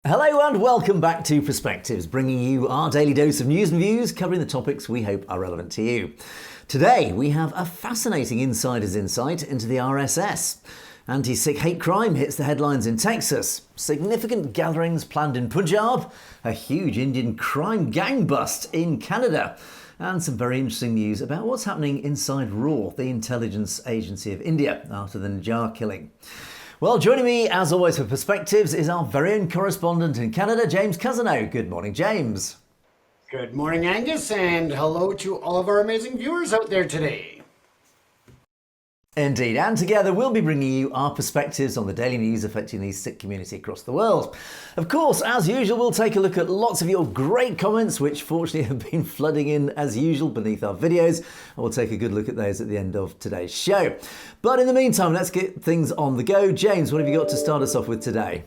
Hello and welcome back to Perspectives, bringing you our daily dose of news and views covering the topics we hope are relevant to you. Today we have a fascinating insider's insight into the RSS. Anti-Sikh hate crime hits the headlines in Texas, significant gatherings planned in Punjab, a huge Indian crime gang bust in Canada, and some very interesting news about what's happening inside RAW, the intelligence agency of India, after the Najjar killing. Well, joining me, as always, for Perspectives is our very own correspondent in Canada, James Cousineau. Good morning, James. Good morning, Angus, and hello to all of our amazing viewers out there today. Indeed, and together we'll be bringing you our perspectives on the daily news affecting the Sikh community across the world. Of course, as usual, we'll take a look at lots of your great comments, which fortunately have been flooding in as usual beneath our videos, and we'll take a good look at those at the end of today's show. But in the meantime, let's get things on the go. James, what have you got to start us off with today?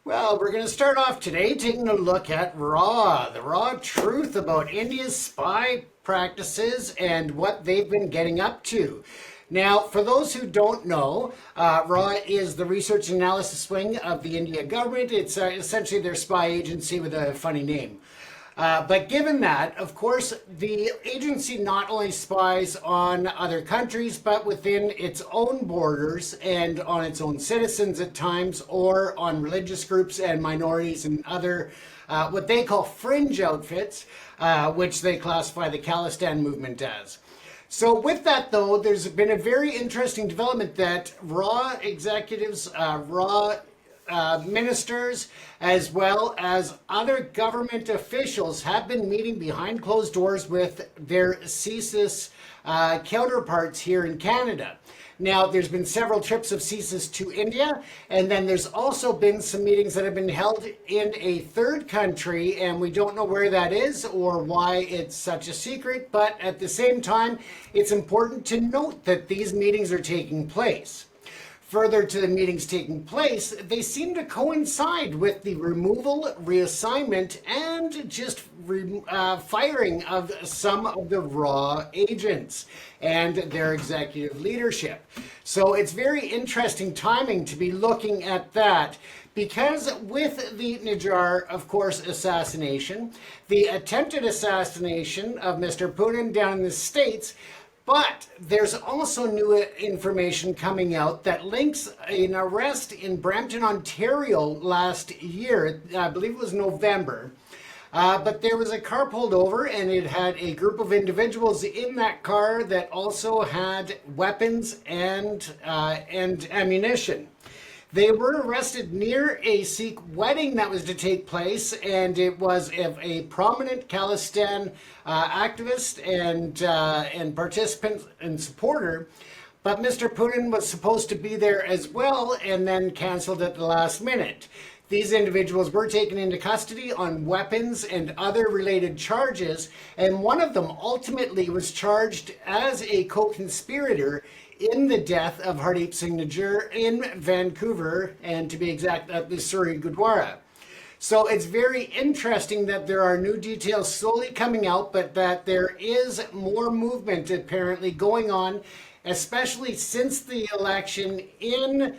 Well, we're going to start off today taking a look at RAW, the raw truth about India's spy practices and what they've been getting up to. Now, for those who don't know, RAW is the research and analysis wing of the India government. It's essentially their spy agency with a funny name. But given that, of course, the agency not only spies on other countries, but within its own borders and on its own citizens at times, or on religious groups and minorities and other what they call fringe outfits, which they classify the Khalistan movement as. So with that, though, there's been a very interesting development that RAW executives, ministers, as well as other government officials have been meeting behind closed doors with their CSIS counterparts here in Canada. Now, there's been several trips of CSIS to India, and then there's also been some meetings that have been held in a third country, and we don't know where that is or why it's such a secret, but at the same time, it's important to note that these meetings are taking place. Further to the meetings taking place, they seem to coincide with the removal, reassignment, and just firing of some of the RAW agents and their executive leadership. So it's very interesting timing to be looking at that, because with the Najjar, of course, assassination, the attempted assassination of Mr. Putin down in the States, but there's also new information coming out that links an arrest in Brampton, Ontario last year. I believe it was November. But there was a car pulled over, and it had a group of individuals in that car that also had weapons and ammunition. They were arrested near a Sikh wedding that was to take place, and it was of a prominent Khalistan activist and participant and supporter. But Mr. Putin was supposed to be there as well, and then canceled at the last minute. These individuals were taken into custody on weapons and other related charges, and one of them ultimately was charged as a co-conspirator in the death of Hardeep Singh Najjar in Vancouver, and to be exact, at the Surrey Gurdwara. So it's very interesting that there are new details slowly coming out, but that there is more movement apparently going on, especially since the election in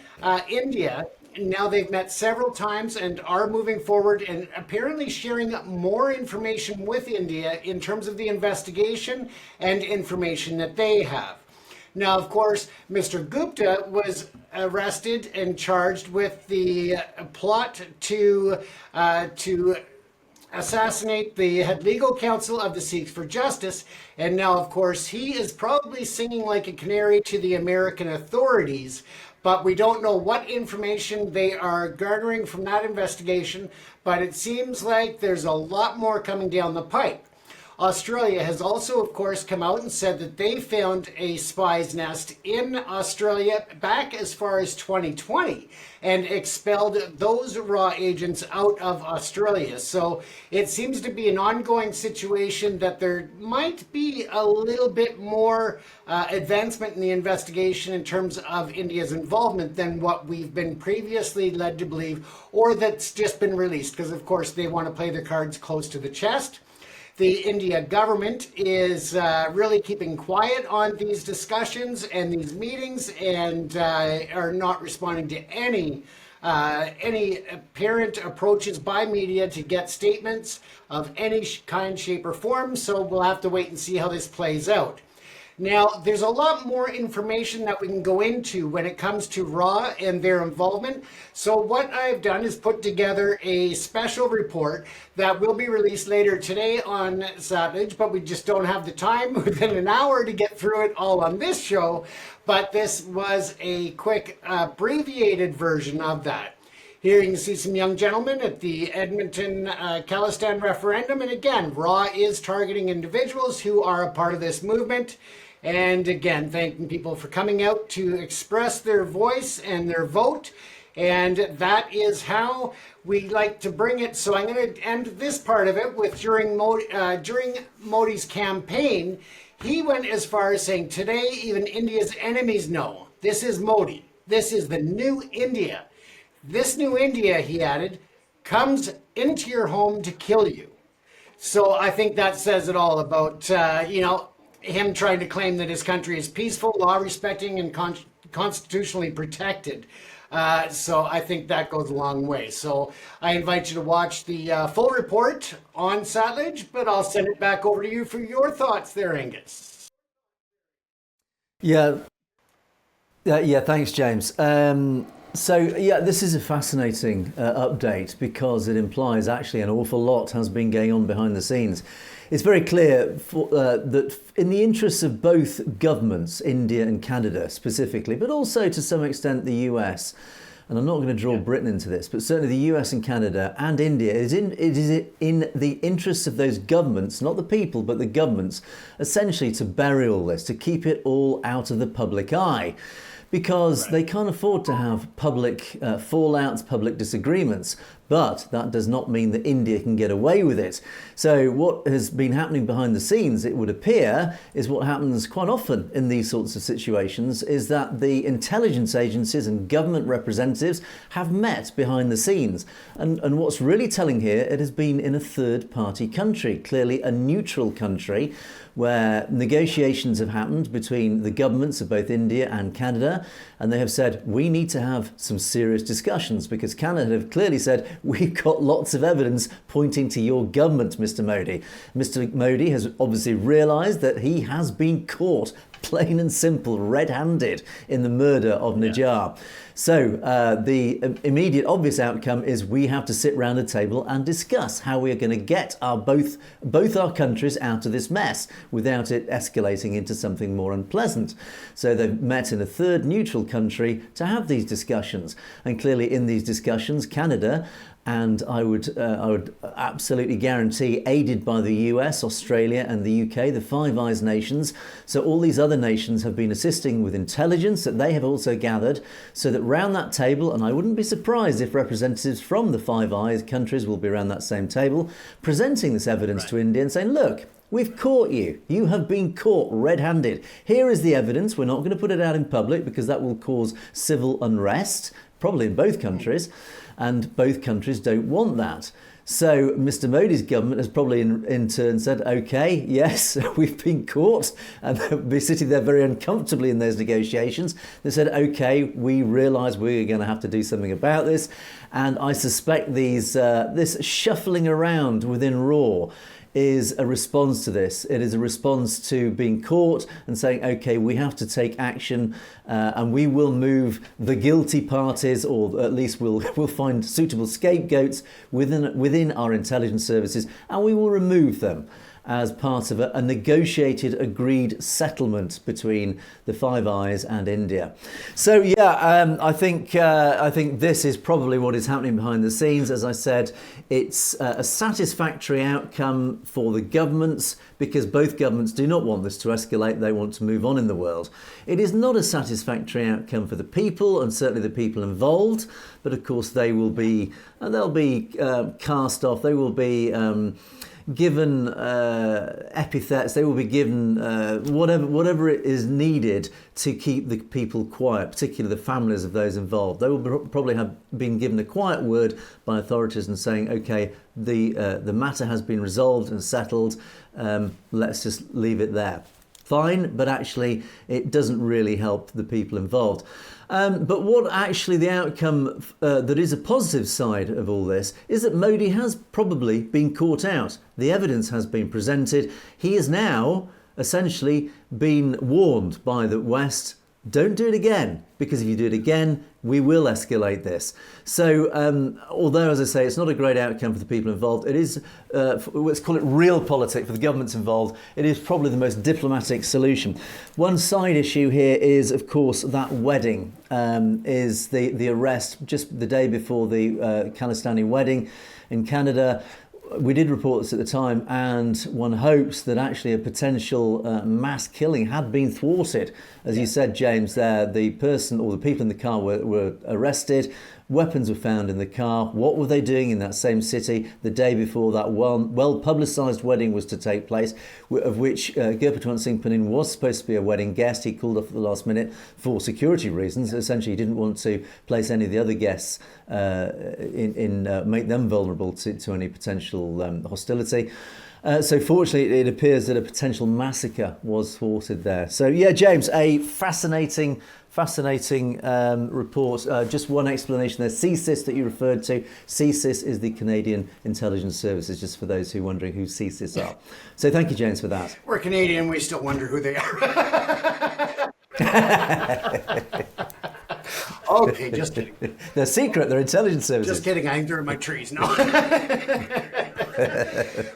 India. Now they've met several times and are moving forward and apparently sharing more information with India in terms of the investigation and information that they have. Now, of course, Mr. Gupta was arrested and charged with the plot to assassinate the head legal counsel of the Sikhs for Justice. And now, of course, he is probably singing like a canary to the American authorities, but we don't know what information they are garnering from that investigation. But it seems like there's a lot more coming down the pipe. Australia has also, of course, come out and said that they found a spy's nest in Australia back as far as 2020 and expelled those RAW agents out of Australia. So it seems to be an ongoing situation that there might be a little bit more advancement in the investigation in terms of India's involvement than what we've been previously led to believe, or that's just been released, because, of course, they want to play their cards close to the chest. The India government is really keeping quiet on these discussions and these meetings, and are not responding to any any apparent approaches by media to get statements of any kind, shape, or form. So we'll have to wait and see how this plays out. Now, there's a lot more information that we can go into when it comes to RAW and their involvement. So what I've done is put together a special report that will be released later today on Satellage, but we just don't have the time within an hour to get through it all on this show. But this was a quick abbreviated version of that. Here you can see some young gentlemen at the Edmonton Khalistan referendum. And again, RAW is targeting individuals who are a part of this movement. And again, thanking people for coming out to express their voice and their vote. And that is how we like to bring it. So I'm going to end this part of it with during Modi's campaign, he went as far as saying, today even India's enemies know this is Modi. This is the new India. This new India, he added, comes into your home to kill you. So I think that says it all about, him trying to claim that his country is peaceful, law-respecting, and constitutionally protected. So I think that goes a long way. So I invite you to watch the full report on Satellage, but I'll send it back over to you for your thoughts there, Angus. Yeah, thanks, James. This is a fascinating update because it implies actually an awful lot has been going on behind the scenes. It's very clear that in the interests of both governments, India and Canada specifically, but also to some extent the US, and I'm not going to draw Britain into this, but certainly the US and Canada and India, it is in the interests of those governments, not the people, but the governments, essentially to bury all this, to keep it all out of the public eye. Because they can't afford to have public fallouts, public disagreements. But that does not mean that India can get away with it. So what has been happening behind the scenes, it would appear, is what happens quite often in these sorts of situations, is that the intelligence agencies and government representatives have met behind the scenes. And what's really telling here, it has been in a third-party country, clearly a neutral country, where negotiations have happened between the governments of both India and Canada, and they have said, we need to have some serious discussions, because Canada have clearly said, we've got lots of evidence pointing to your government, Mr. Modi. Mr. Modi has obviously realised that he has been caught, plain and simple, red-handed in the murder of Najjar. So the immediate obvious outcome is we have to sit round a table and discuss how we are going to get both our countries out of this mess without it escalating into something more unpleasant. So they've met in a third neutral country to have these discussions. And clearly in these discussions, Canada, and I would absolutely guarantee, aided by the US, Australia and the UK, the Five Eyes nations. So all these other nations have been assisting with intelligence that they have also gathered, so that round that table, and I wouldn't be surprised if representatives from the Five Eyes countries will be around that same table, presenting this evidence to India and saying, look, we've caught you. You have been caught red-handed. Here is the evidence. We're not going to put it out in public because that will cause civil unrest, probably in both countries. And both countries don't want that. So Mr. Modi's government has probably in turn said, OK, yes, we've been caught. And they'll be sitting there very uncomfortably in those negotiations. They said, OK, we realise we're going to have to do something about this. And I suspect this shuffling around within RAW is a response to this. It is a response to being caught and saying, OK, we have to take action and we will move the guilty parties, or at least we'll find suitable scapegoats within our intelligence services, and we will remove them as part of a negotiated, agreed settlement between the Five Eyes and India. So I think this is probably what is happening behind the scenes. As I said, it's a satisfactory outcome for the governments, because both governments do not want this to escalate. They want to move on in the world. It is not a satisfactory outcome for the people, and certainly the people involved. But of course, they'll be cast off. They will be given epithets. They will be given whatever it is needed to keep the people quiet, particularly the families of those involved. They will probably have been given a quiet word by authorities and saying, OK, the matter has been resolved and settled. Let's just leave it there. fine, but actually it doesn't really help the people involved. But what actually the outcome that is a positive side of all this is that Modi has probably been caught out. The evidence has been presented. He is now essentially been warned by the West, don't do it again, because if you do it again, we will escalate this. So although, as I say, it's not a great outcome for the people involved, it is, let's call it real politics for the governments involved, it is probably the most diplomatic solution. One side issue here is, of course, that wedding, is the arrest just the day before the Khalistani wedding in Canada. We did report this at the time, and one hopes that actually a potential mass killing had been thwarted. As you said, James, there, the person or the people in the car were arrested. Weapons were found in the car. What were they doing in that same city the day before that well-publicised wedding was to take place, of which Gurpatwant Singh Panin was supposed to be a wedding guest. He called off at the last minute for security reasons. Essentially, he didn't want to place any of the other guests make them vulnerable to any potential hostility. So fortunately, it appears that a potential massacre was thwarted there. So yeah, James, a fascinating report. Just one explanation there. CSIS that you referred to. CSIS is the Canadian Intelligence Services, just for those who are wondering who CSIS are. So thank you, James, for that. We're Canadian, we still wonder who they are. Okay, just kidding. They're secret, they're intelligence services. Just kidding, I think they're in my trees. No.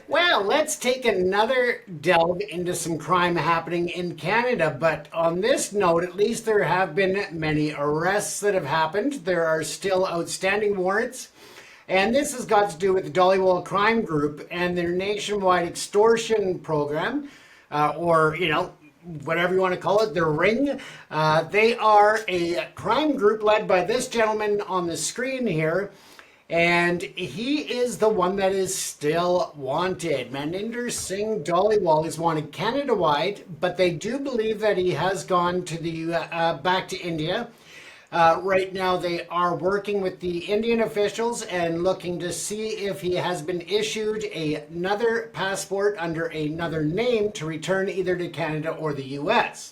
Well, let's take another delve into some crime happening in Canada. But on this note, at least there have been many arrests that have happened. There are still outstanding warrants. And this has got to do with the Dollywall Crime Group and their nationwide extortion program, or, you know, whatever you want to call it, the Ring. They are a crime group led by this gentleman on the screen here. And he is the one that is still wanted. Maninder Singh Dhaliwal is wanted Canada-wide, but they do believe that he has gone to the back to India. Right now they are working with the Indian officials and looking to see if he has been issued another passport under another name to return either to Canada or the US.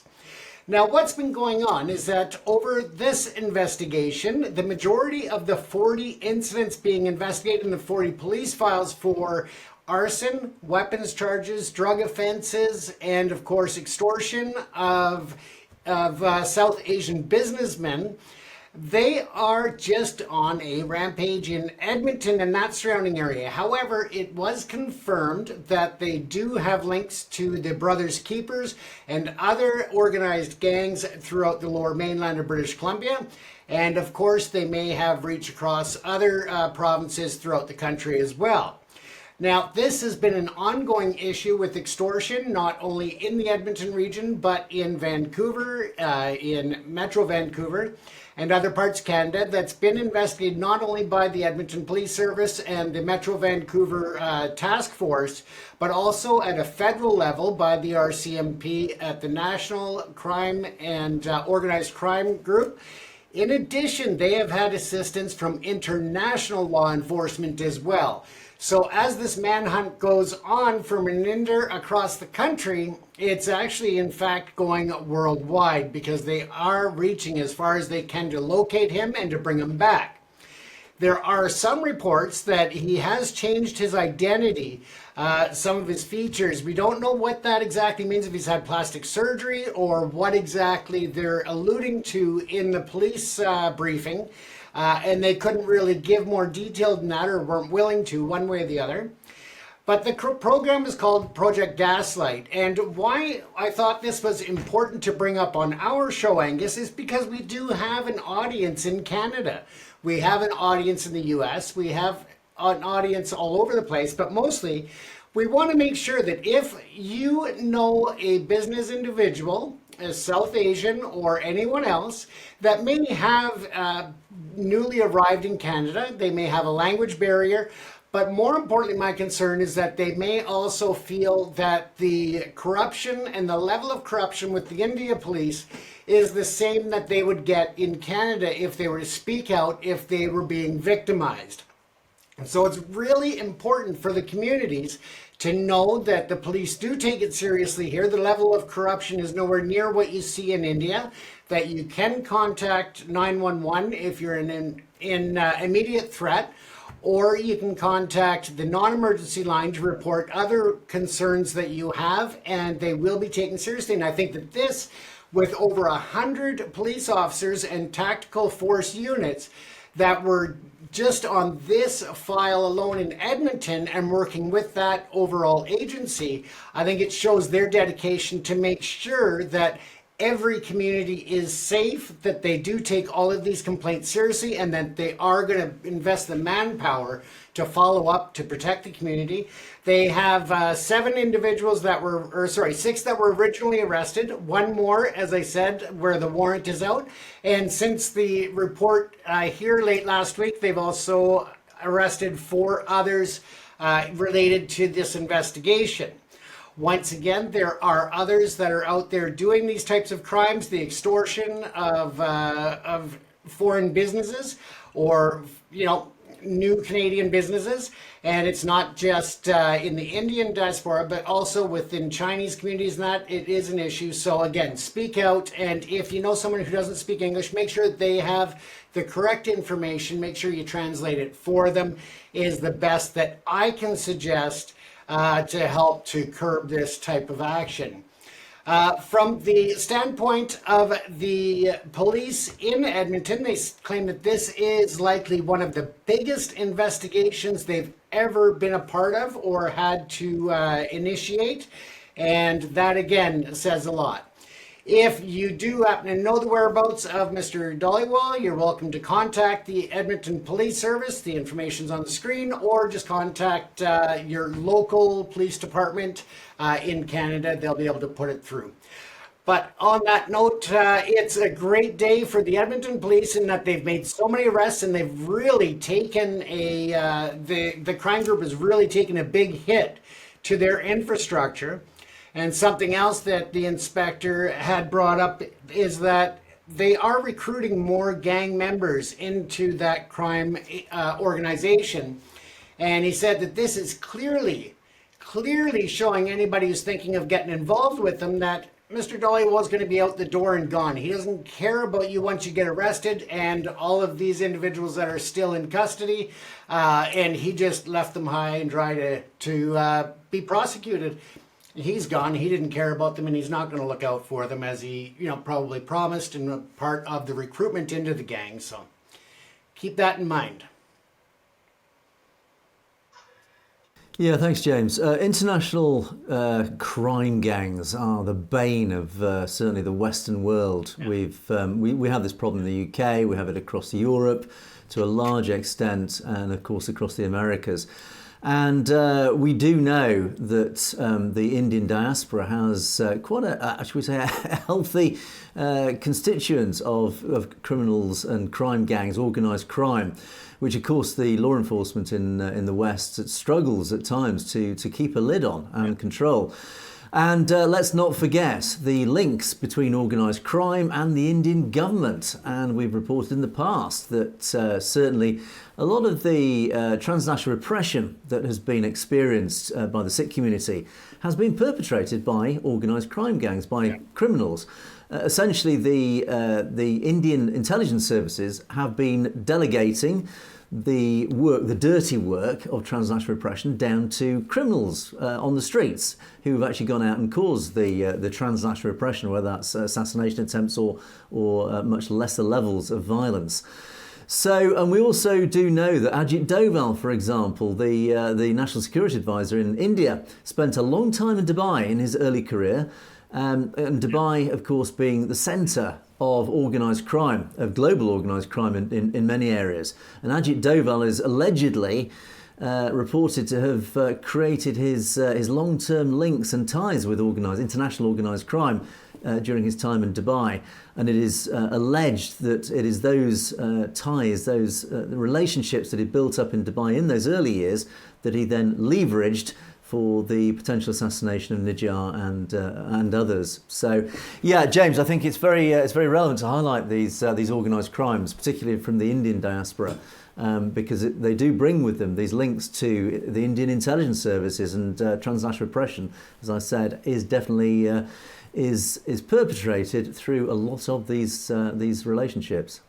Now, what's been going on is that over this investigation, the majority of the 40 incidents being investigated in the 40 police files for arson, weapons charges, drug offenses, and of course extortion of South Asian businessmen, they are just on a rampage in Edmonton and that surrounding area. However, it was confirmed that they do have links to the Brothers Keepers and other organized gangs throughout the lower mainland of British Columbia. And of course, they may have reached across other provinces throughout the country as well. Now, this has been an ongoing issue with extortion, not only in the Edmonton region, but in Vancouver, in Metro Vancouver, and other parts of Canada, that's been investigated not only by the Edmonton Police Service and the Metro Vancouver Task Force, but also at a federal level by the RCMP at the National Crime and Organized Crime Group. In addition, they have had assistance from international law enforcement as well. So as this manhunt goes on for Maninder across the country, it's actually in fact going worldwide because they are reaching as far as they can to locate him and to bring him back. There are some reports that he has changed his identity, some of his features. We don't know what that exactly means, if he's had plastic surgery or what exactly they're alluding to in the police briefing. And they couldn't really give more detail than that, or weren't willing to, one way or the other. But the program is called Project Gaslight. And why I thought this was important to bring up on our show, Angus, is because we do have an audience in Canada. We have an audience in the US. We have an audience all over the place. But mostly, we want to make sure that if you know a business individual, a South Asian or anyone else that may have newly arrived in Canada, they may have a language barrier, but more importantly, my concern is that they may also feel that the corruption and the level of corruption with the India police is the same that they would get in Canada if they were to speak out, if they were being victimized. And so it's really important for the communities to know that the police do take it seriously here. The level of corruption is nowhere near what you see in India, that you can contact 911 if you're in immediate threat, or you can contact the non-emergency line to report other concerns that you have, and they will be taken seriously. And I think that this, with over 100 police officers and tactical force units that were just on this file alone in Edmonton and working with that overall agency, I think it shows their dedication to make sure that every community is safe, that they do take all of these complaints seriously, and that they are going to invest the manpower to follow up to protect the community. They have 7 individuals that were, or sorry, 6 that were originally arrested. 1 more, as I said, where the warrant is out. And since the report here late last week, they've also arrested 4 others related to this investigation. Once again, there are others that are out there doing these types of crimes, the extortion of foreign businesses, or, you know, new Canadian businesses. And it's not just in the Indian diaspora, but also within Chinese communities, and that it is an issue. So again, speak out. And if you know someone who doesn't speak English, make sure they have the correct information. Make sure you translate it for them, is the best that I can suggest to help to curb this type of action. From the standpoint of the police in Edmonton, they claim that this is likely one of the biggest investigations they've ever been a part of or had to initiate, and that again says a lot. If you do happen to know the whereabouts of Mr. Dhaliwal, you're welcome to contact the Edmonton Police Service. The information's on the screen, or just contact your local police department in Canada. They'll be able to put it through. But on that note, it's a great day for the Edmonton police in that they've made so many arrests, and they've really taken the crime group has really taken a big hit to their infrastructure. And something else that the inspector had brought up is that they are recruiting more gang members into that crime organization. And he said that this is clearly showing anybody who's thinking of getting involved with them that Mr. Dhaliwal is going to be out the door and gone. He doesn't care about you once you get arrested, and all of these individuals that are still in custody, and he just left them high and dry to be prosecuted. He's gone. He didn't care about them, and he's not going to look out for them as he, probably promised, and part of the recruitment into the gang. So keep that in mind. Yeah, thanks, James. International crime gangs are the bane of certainly the Western world. Yeah. We have this problem in the UK. We have it across Europe to a large extent, and of course across the Americas. And we do know that the Indian diaspora has quite a healthy constituent of criminals and crime gangs, organised crime, which of course the law enforcement in the West struggles at times to keep a lid on and control. And let's not forget the links between organised crime and the Indian government. And we've reported in the past that certainly a lot of the transnational repression that has been experienced by the Sikh community has been perpetrated by organised crime gangs, by criminals. Essentially, the Indian intelligence services have been delegating the dirty work of transnational repression down to criminals on the streets who have actually gone out and caused the transnational repression, whether that's assassination attempts or much lesser levels of violence. So, and we also do know that Ajit Doval, for example, the National Security Advisor in India, spent a long time in Dubai in his early career, and Dubai, of course, being the centre of organised crime, of global organised crime in many areas. And Ajit Doval is allegedly reported to have created his long-term links and ties with international organised crime during his time in Dubai. And it is alleged that it is those ties, those relationships that he built up in Dubai in those early years that he then leveraged for the potential assassination of Nijar and others. So, yeah, James, I think it's very relevant to highlight these organised crimes, particularly from the Indian diaspora, because they do bring with them these links to the Indian intelligence services, and transnational repression, as I said, is definitely is perpetrated through a lot of these relationships.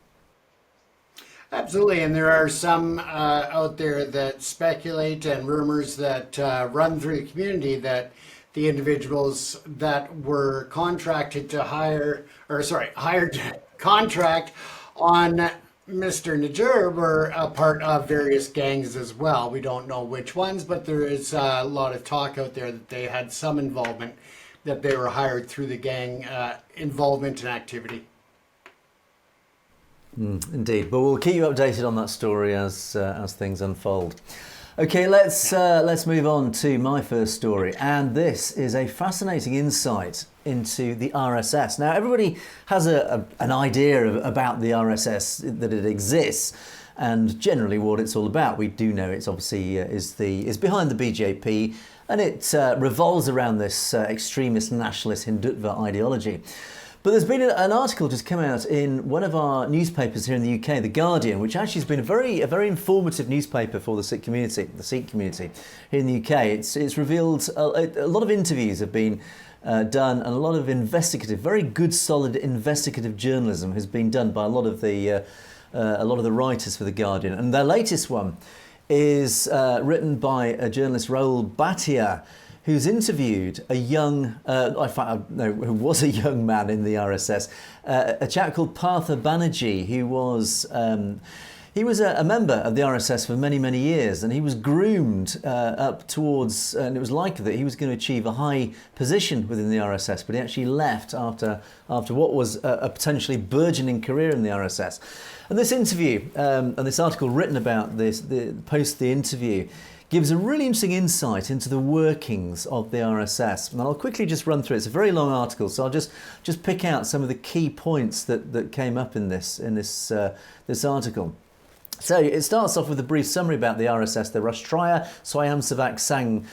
Absolutely, and there are some out there that speculate, and rumors that run through the community, that the individuals that were contracted to hired to contract on Mr. Nijar were a part of various gangs as well. We don't know which ones, but there is a lot of talk out there that they had some involvement, that they were hired through the gang involvement and activity. Indeed, but we'll keep you updated on that story as things unfold. Okay, let's move on to my first story, and this is a fascinating insight into the RSS. Now, everybody has an idea about the RSS, that it exists, and generally what it's all about. We do know it's obviously is behind the BJP, and it revolves around this extremist nationalist Hindutva ideology. But there's been an article just come out in one of our newspapers here in the UK, The Guardian, which actually has been a very informative newspaper for the Sikh community here in the UK. It's revealed a lot of interviews have been done, and a lot of very good, solid investigative journalism has been done by a lot of the writers for The Guardian. And their latest one is written by a journalist, Rahul Bhatia, who's interviewed a young, who was a young man in the RSS, a chap called Partha Banerjee, who was he was a member of the RSS for many, many years, and he was groomed up towards, and it was likely that he was going to achieve a high position within the RSS, but he actually left after what was a potentially burgeoning career in the RSS. And this interview, and this article written about this, post the interview, gives a really interesting insight into the workings of the RSS. And I'll quickly just run through it. It's a very long article, so I'll just pick out some of the key points that came up in this article. So it starts off with a brief summary about the RSS, the Rashtriya Swayamsevak Sangh,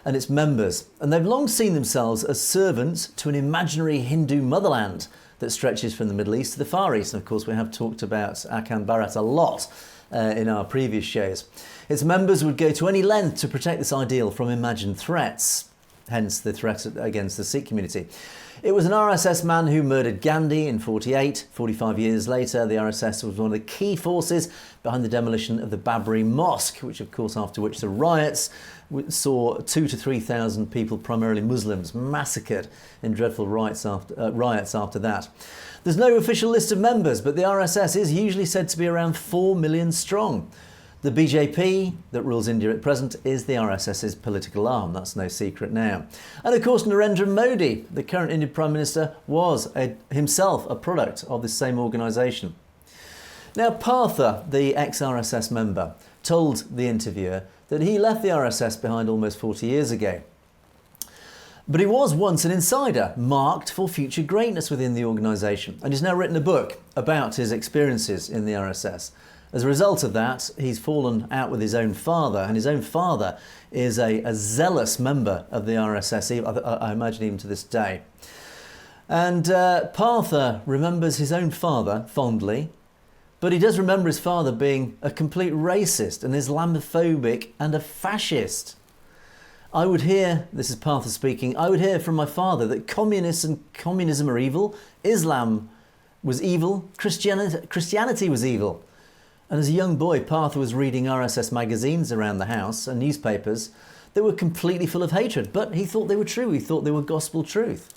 and its members. And they've long seen themselves as servants to an imaginary Hindu motherland that stretches from the Middle East to the Far East. And of course, we have talked about Akan Bharat a lot in our previous shows. Its members would go to any length to protect this ideal from imagined threats, hence the threat against the Sikh community. It was an RSS man who murdered Gandhi in 48. 45 years later, the RSS was one of the key forces behind the demolition of the Babri Mosque, which of course after which the riots saw 2,000 to 3,000 people, primarily Muslims, massacred in dreadful riots after that. There's no official list of members, but the RSS is usually said to be around 4 million strong. The BJP that rules India at present is the RSS's political arm. That's no secret now. And of course, Narendra Modi, the current Indian Prime Minister, was himself a product of this same organisation. Now, Partha, the ex-RSS member, told the interviewer that he left the RSS behind almost 40 years ago. But he was once an insider, marked for future greatness within the organisation, and he's now written a book about his experiences in the RSS. As a result of that, he's fallen out with his own father, and his own father is a zealous member of the RSS, I imagine even to this day. And Partha remembers his own father fondly, but he does remember his father being a complete racist, an Islamophobic and a fascist. I would hear, this is Partha speaking, I would hear from my father that communists and communism are evil, Islam was evil, Christianity was evil. And as a young boy, Partha was reading RSS magazines around the house and newspapers that were completely full of hatred, but he thought they were true. He thought they were gospel truth.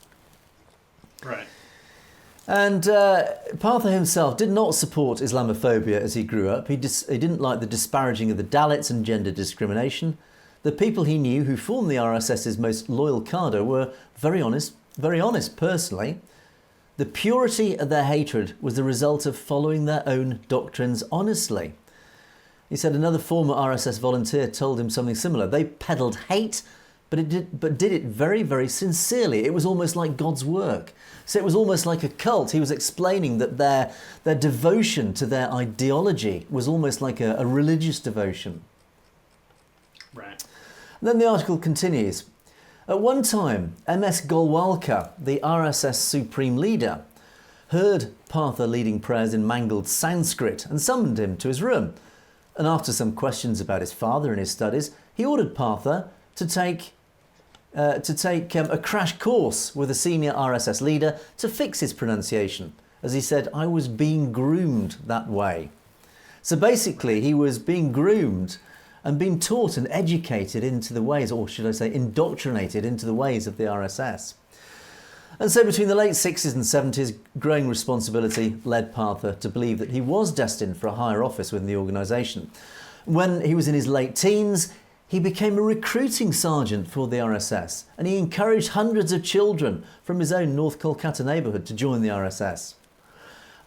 Right. And Partha himself did not support Islamophobia as he grew up. He didn't like the disparaging of the Dalits and gender discrimination. The people he knew who formed the RSS's most loyal cadre were very honest personally. The purity of their hatred was the result of following their own doctrines honestly. He said another former RSS volunteer told him something similar. They peddled hate, but did it very, very sincerely. It was almost like God's work. So it was almost like a cult. He was explaining that their devotion to their ideology was almost like a religious devotion. Right. And then the article continues. At one time, MS Golwalkar, the RSS Supreme Leader, heard Partha leading prayers in mangled Sanskrit and summoned him to his room. And after some questions about his father and his studies, he ordered Partha to take a crash course with a senior RSS leader to fix his pronunciation. As he said, I was being groomed that way. So basically, he was being groomed and being taught and educated into the ways, or should I say indoctrinated into the ways of the RSS. And so between the late 60s and 70s, growing responsibility led Partha to believe that he was destined for a higher office within the organisation. When he was in his late teens, he became a recruiting sergeant for the RSS, and he encouraged hundreds of children from his own North Kolkata neighbourhood to join the RSS.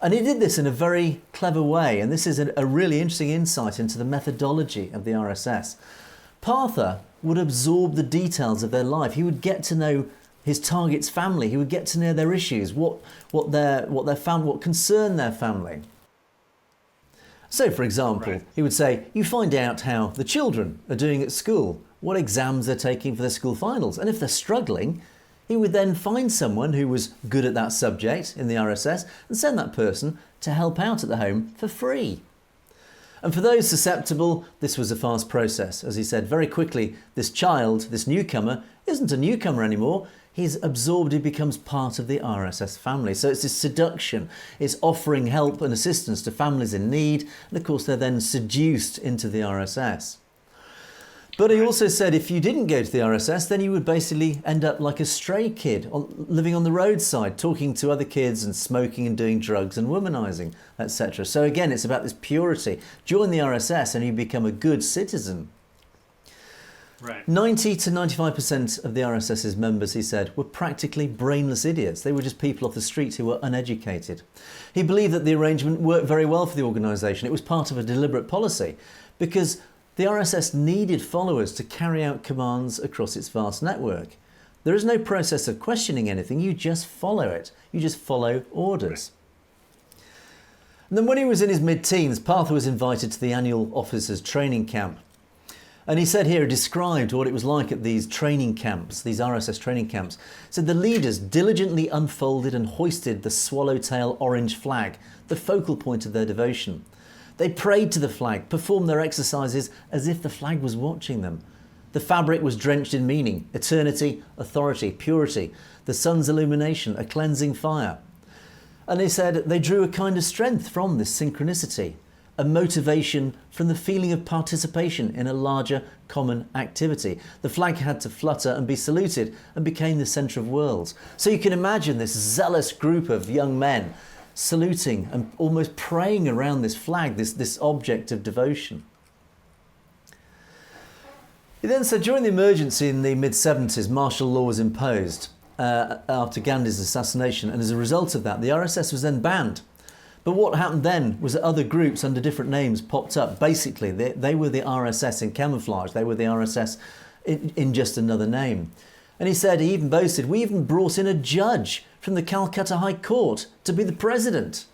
And he did this in a very clever way, and this is a really interesting insight into the methodology of the RSS. Partha would absorb the details of their life. He would get to know his target's family. He would get to know their issues, what concerned their family. So, for example, he would say, you find out how the children are doing at school, what exams they're taking for their school finals, and if they're struggling, he would then find someone who was good at that subject in the RSS and send that person to help out at the home for free. And for those susceptible, this was a fast process. As he said, very quickly, this child, this newcomer, isn't a newcomer anymore. He's absorbed, he becomes part of the RSS family. So it's this seduction, it's offering help and assistance to families in need, and of course they're then seduced into the RSS. But he also said if you didn't go to the RSS, then you would basically end up like a stray kid, living on the roadside, talking to other kids and smoking and doing drugs and womanising, etc. So again, it's about this purity. Join the RSS and you become a good citizen. Right. 90 to 95% of the RSS's members, he said, were practically brainless idiots. They were just people off the streets who were uneducated. He believed that the arrangement worked very well for the organisation. It was part of a deliberate policy because the RSS needed followers to carry out commands across its vast network. There is no process of questioning anything. You just follow it. You just follow orders. And then when he was in his mid-teens, Partha was invited to the annual officers' training camp. And he said here, he described what it was like at these training camps, these RSS training camps. He said the leaders diligently unfolded and hoisted the swallowtail orange flag, the focal point of their devotion. They prayed to the flag, performed their exercises as if the flag was watching them. The fabric was drenched in meaning, eternity, authority, purity, the sun's illumination, a cleansing fire. And he said they drew a kind of strength from this synchronicity, a motivation from the feeling of participation in a larger common activity. The flag had to flutter and be saluted and became the centre of worlds. So you can imagine this zealous group of young men saluting and almost praying around this flag, this object of devotion. He then said during the emergency in the mid-70s, martial law was imposed after Gandhi's assassination, and as a result of that, the RSS was then banned. But what happened then was that other groups under different names popped up. Basically, they were the RSS in camouflage. They were the RSS in just another name. And he said, he even boasted, we even brought in a judge from the Calcutta High Court to be the president.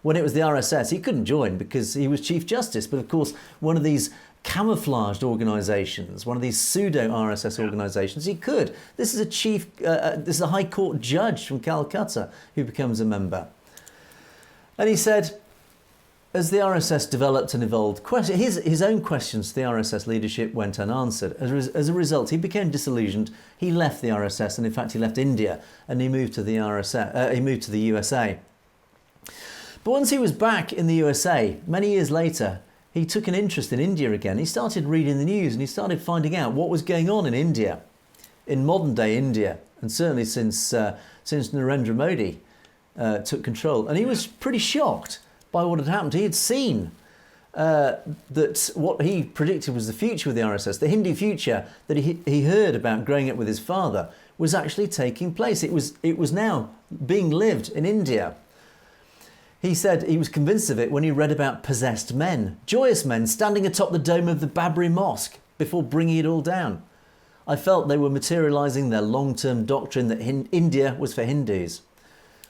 When it was the RSS, he couldn't join because he was Chief Justice. But of course, one of these camouflaged organisations, one of these pseudo-RSS organisations, he could. This is a High Court judge from Calcutta who becomes a member. And he said, as the RSS developed and evolved, his own questions to the RSS leadership went unanswered. As a result, he became disillusioned. He left the RSS, and in fact, he left India, and he moved to the RSS. He moved to the USA. But once he was back in the USA, many years later, he took an interest in India again. He started reading the news, and he started finding out what was going on in India, in modern-day India, and certainly since Narendra Modi took control. And he was pretty shocked by what had happened. He had seen that what he predicted was the future with the RSS, the Hindu future that he heard about growing up with his father, was actually taking place. It was now being lived in India. He said he was convinced of it when he read about possessed men, joyous men standing atop the dome of the Babri Mosque before bringing it all down. I felt they were materialising their long-term doctrine that India was for Hindus.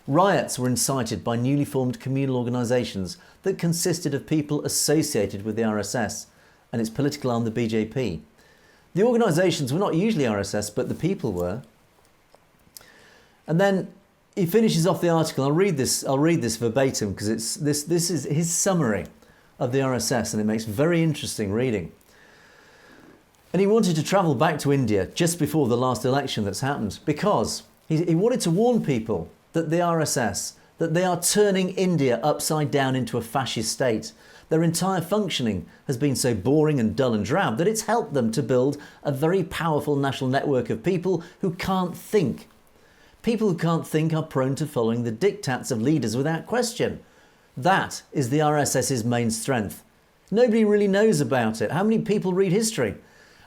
Riots were incited by newly formed communal organisations that consisted of people associated with the RSS and its political arm, the BJP. The organisations were not usually RSS, but the people were. And then he finishes off the article. I'll read this verbatim because this is his summary of the RSS, and it makes very interesting reading. And he wanted to travel back to India just before the last election that's happened because he wanted to warn people that the RSS, that they are turning India upside down into a fascist state. Their entire functioning has been so boring and dull and drab that it's helped them to build a very powerful national network of people who can't think. People who can't think are prone to following the diktats of leaders without question. That is the RSS's main strength. Nobody really knows about it. How many people read history?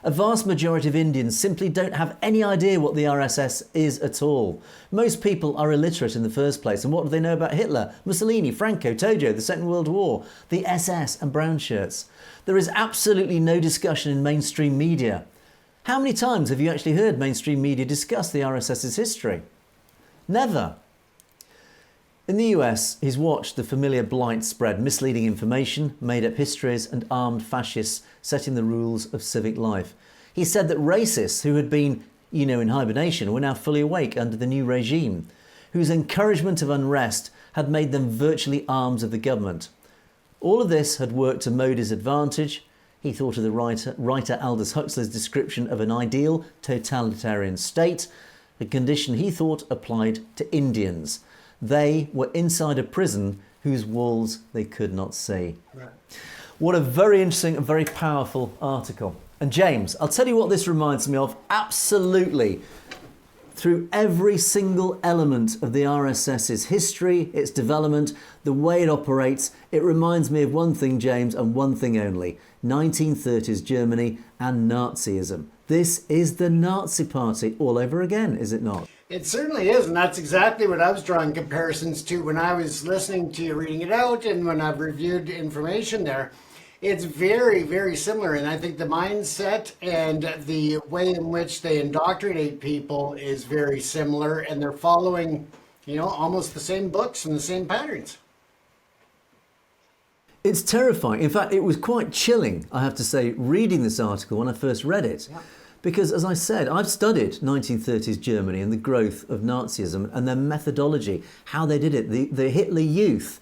A vast majority of Indians simply don't have any idea what the RSS is at all. Most people are illiterate in the first place, and what do they know about Hitler, Mussolini, Franco, Tojo, the Second World War, the SS and brown shirts? There is absolutely no discussion in mainstream media. How many times have you actually heard mainstream media discuss the RSS's history? Never. In the US, he's watched the familiar blight spread misleading information, made up histories and armed fascists setting the rules of civic life. He said that racists who had been, in hibernation were now fully awake under the new regime, whose encouragement of unrest had made them virtually arms of the government. All of this had worked to Modi's advantage. He thought of the writer Aldous Huxley's description of an ideal totalitarian state, a condition he thought applied to Indians. They were inside a prison whose walls they could not see. Right. What a very interesting and very powerful article. And James, I'll tell you what this reminds me of absolutely. Through every single element of the RSS's history, its development, the way it operates, it reminds me of one thing, James, and one thing only: 1930s Germany and Nazism. This is the Nazi Party all over again, is it not? It certainly is, and that's exactly what I was drawing comparisons to when I was listening to you reading it out and when I've reviewed information there. It's very, very similar, and I think the mindset and the way in which they indoctrinate people is very similar, and they're following, almost the same books and the same patterns. It's terrifying. In fact, it was quite chilling, I have to say, reading this article when I first read it. Yeah. Because, as I said, I've studied 1930s Germany and the growth of Nazism and their methodology, how they did it, the Hitler Youth,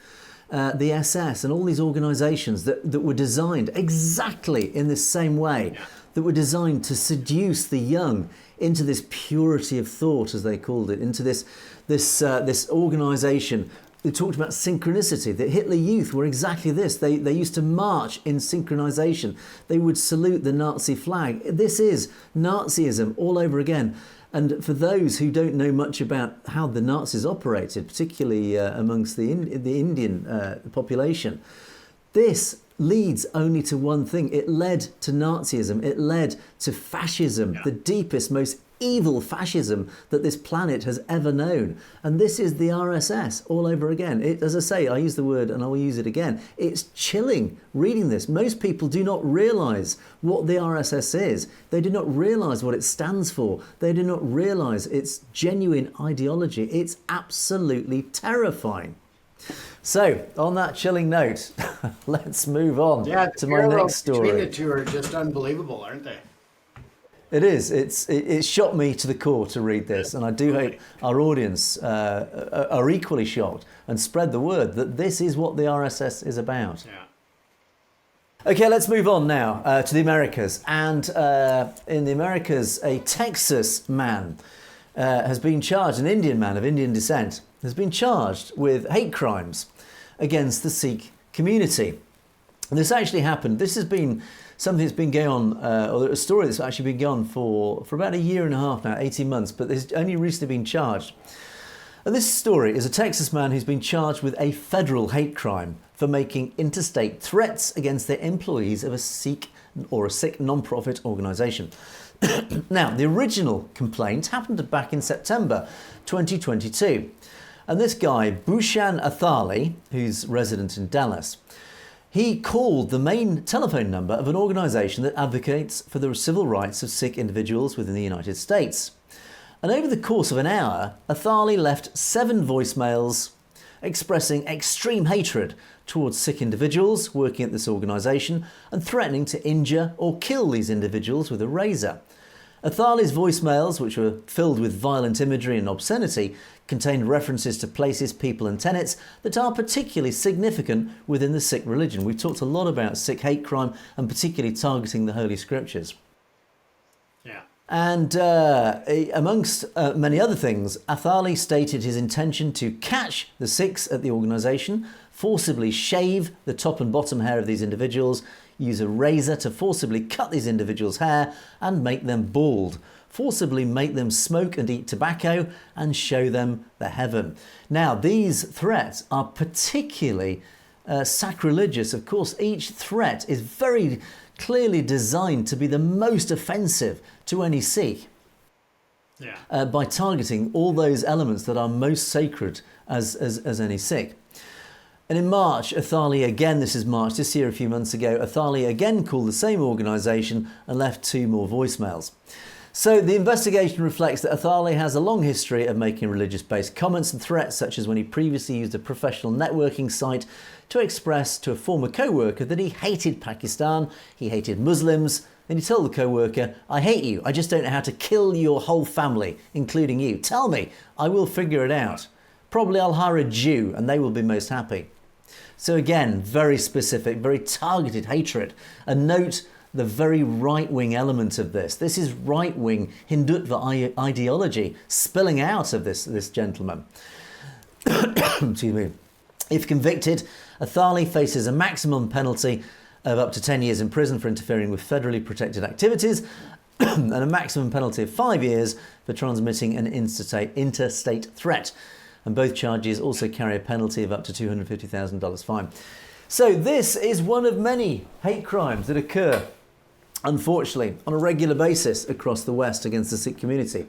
the SS and all these organisations that were designed exactly in this same way, that were designed to seduce the young into this purity of thought, as they called it, into this organisation. They talked about synchronicity. The Hitler Youth were exactly this. They used to march in synchronization. They would salute the Nazi flag. This is Nazism all over again. And for those who don't know much about how the Nazis operated, particularly amongst the Indian population, this leads only to one thing. It led to Nazism. It led to fascism, the deepest, most evil fascism that this planet has ever known. And this is the RSS all over again. As I say, I use the word and I will use it again. It's chilling reading this. Most people do not realise what the RSS is. They do not realise what it stands for. They do not realise its genuine ideology. It's absolutely terrifying. So, on that chilling note, let's move on to my next story. Between the two are just unbelievable, aren't they? It is. It shocked me to the core to read this, and I do hope our audience are equally shocked and spread the word that this is what the RSS is about. Yeah. Okay, let's move on now to the Americas. And in the Americas, a Texas man has been charged, an Indian man of Indian descent, has been charged with hate crimes against the Sikh community. And this actually happened. This has been something that's been going on, or a story that's actually been going on for about a year and a half now, 18 months, but it's only recently been charged. And this story is a Texas man who's been charged with a federal hate crime for making interstate threats against the employees of a Sikh non-profit organisation. Now, the original complaint happened back in September 2022. And this guy, Bhushan Athali, who's resident in Dallas, he called the main telephone number of an organisation that advocates for the civil rights of Sikh individuals within the United States. And over the course of an hour, Athali left 7 voicemails expressing extreme hatred towards Sikh individuals working at this organisation and threatening to injure or kill these individuals with a razor. Athali's voicemails, which were filled with violent imagery and obscenity, contained references to places, people and tenets that are particularly significant within the Sikh religion. We've talked a lot about Sikh hate crime and particularly targeting the Holy Scriptures. Yeah. And amongst many other things, Athali stated his intention to catch the Sikhs at the organisation, forcibly shave the top and bottom hair of these individuals, use a razor to forcibly cut these individuals' hair and make them bald, forcibly make them smoke and eat tobacco and show them the heaven. Now, these threats are particularly sacrilegious. Of course, each threat is very clearly designed to be the most offensive to any Sikh. Yeah. By targeting all those elements that are most sacred as any Sikh. And in March, Athali again, this is March this year, a few months ago, Athali again called the same organisation and left 2 more voicemails. So the investigation reflects that Athali has a long history of making religious-based comments and threats, such as when he previously used a professional networking site to express to a former co-worker that he hated Pakistan, he hated Muslims, and he told the co-worker, "I hate you, I just don't know how to kill your whole family, including you. Tell me, I will figure it out. Probably I'll hire a Jew and they will be most happy." So again, very specific, very targeted hatred. And note the very right-wing element of this. This is right-wing Hindutva ideology spilling out of this gentleman. Excuse me. If convicted, Athali faces a maximum penalty of up to 10 years in prison for interfering with federally protected activities and a maximum penalty of 5 years for transmitting an interstate threat. And both charges also carry a penalty of up to $250,000 fine. So this is one of many hate crimes that occur, unfortunately, on a regular basis across the West against the Sikh community.